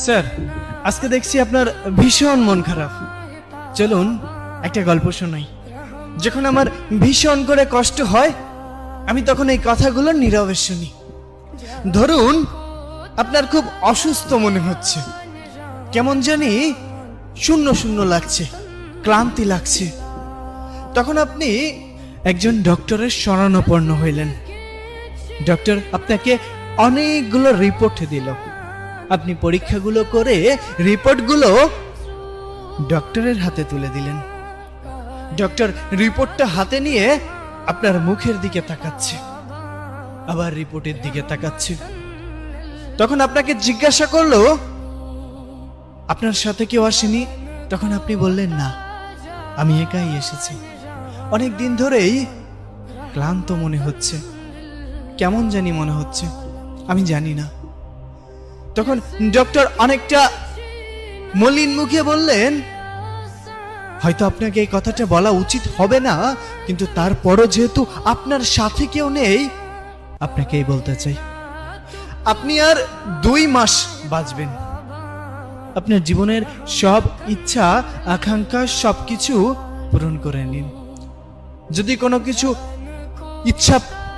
Sir, আজকে দেখছি আপনার ভীষণ মন খারাপ। চলুন একটা গল্প শোনাই। যখন আমার ভীষণ করে কষ্ট হয়, আমি তখন এই কথাগুলো নীরবে শুনি। ধরুন আপনার খুব অসুস্থ মনে হচ্ছে, কেমন জানি শূন্য শূন্য লাগছে, ক্লান্তি লাগছে। তখন আপনি একজন ডক্টরের শরণাপন্ন হইলেন। ডক্টর আপনাকে অনেকগুলো রিপোর্ট দিল। আপনি পরীক্ষাগুলো করে রিপোর্টগুলো ডক্টরের হাতে তুলে দিলেন। ডক্টর রিপোর্টটা হাতে নিয়ে আপনার মুখের দিকে তাকাচ্ছে, আবার রিপোর্টের দিকে তাকাচ্ছে। তখন আপনাকে জিজ্ঞাসা করলো, আপনার সাথে কেউ আসেনি? তখন আপনি বললেন, না, আমি একাই এসেছি। অনেক দিন ধরেই ক্লান্ত মনে হচ্ছে, কেমন জানি মনে হচ্ছে, আমি জানি না। তখন ডক্টর অনেকটা মলিন মুখে বললেন, হয়তো আপনাকে এই কথাটা বলা উচিত হবে না, কিন্তু তারপরও যেহেতু আপনার সাথে কেউ নেই, আপনাকেই বলতে চাই, আপনি আর 2 মাস বাঁচবেন। আপনার জীবনের সব ইচ্ছা আকাঙ্ক্ষা সবকিছু পূরণ করে নিন। যদি কোনো কিছু ইচ্ছা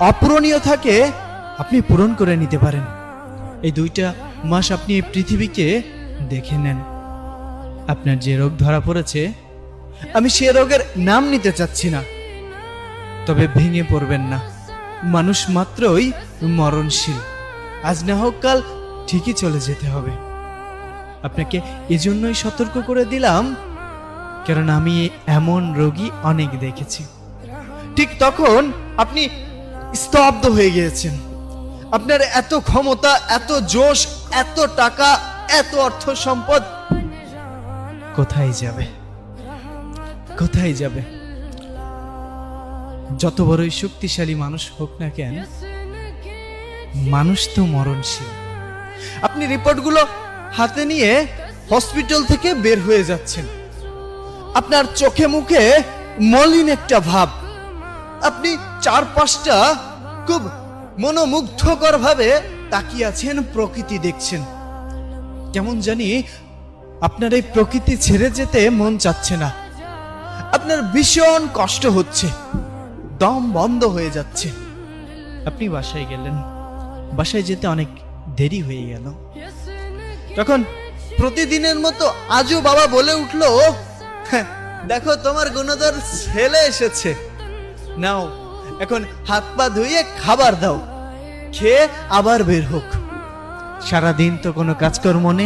অপূরণীয় থাকে, আপনি পূরণ করে নিতে পারেন। এই 2টা মাস আপনি এই পৃথিবীকে দেখে নেন। আপনার যে রোগ ধরা পড়েছে, আমি সে রোগের নাম নিতে চাচ্ছি না, তবে ভেঙে পড়বেন না। মানুষ মাত্রই মরণশীল, আজ না হোক কাল ঠিকই চলে যেতে হবে। আপনাকে এজন্যই সতর্ক করে দিলাম, কারণ আমি এমন রোগী অনেক দেখেছি। ঠিক তখন আপনি স্তব্ধ হয়ে গিয়েছেন। আপনার এত ক্ষমতা, এত জোশ, এত টাকা, এত অর্থ সম্পদ কোথায় যাবে? কোথায় যাবে? যত বড়ই শক্তিশালী মানুষ হোক না কেন, মানুষ তো মরণশীল। আপনি রিপোর্টগুলো হাতে নিয়ে হসপিটাল থেকে বের হয়ে যাচ্ছেন। আপনার চোখে মুখে মলিন একটা ভাব। আপনি চারপাশটা খুব মনোমুগ্ধকর ভাবে তাকিয়ে আছেন, প্রকৃতি দেখছেন। কেমন জানি আপনার এই প্রকৃতি ছেড়ে যেতে মন চাচ্ছে না। আপনার ভীষণ কষ্ট হচ্ছে, দম বন্ধ হয়ে যাচ্ছে। আপনি বাসায় গেলেন। বাসায় যেতে অনেক দেরি হয়ে গেল। তখন প্রতিদিনের মতো আজও বাবা বলে উঠলো, দেখো তোমার গুণধর ছেলে এসেছে, নাও এখন হাত পা ধুইয়ে খাবার দাও, খেয়ে আবার বের হোক। সারাদিন তো কোনো কাজকর্ম নেই।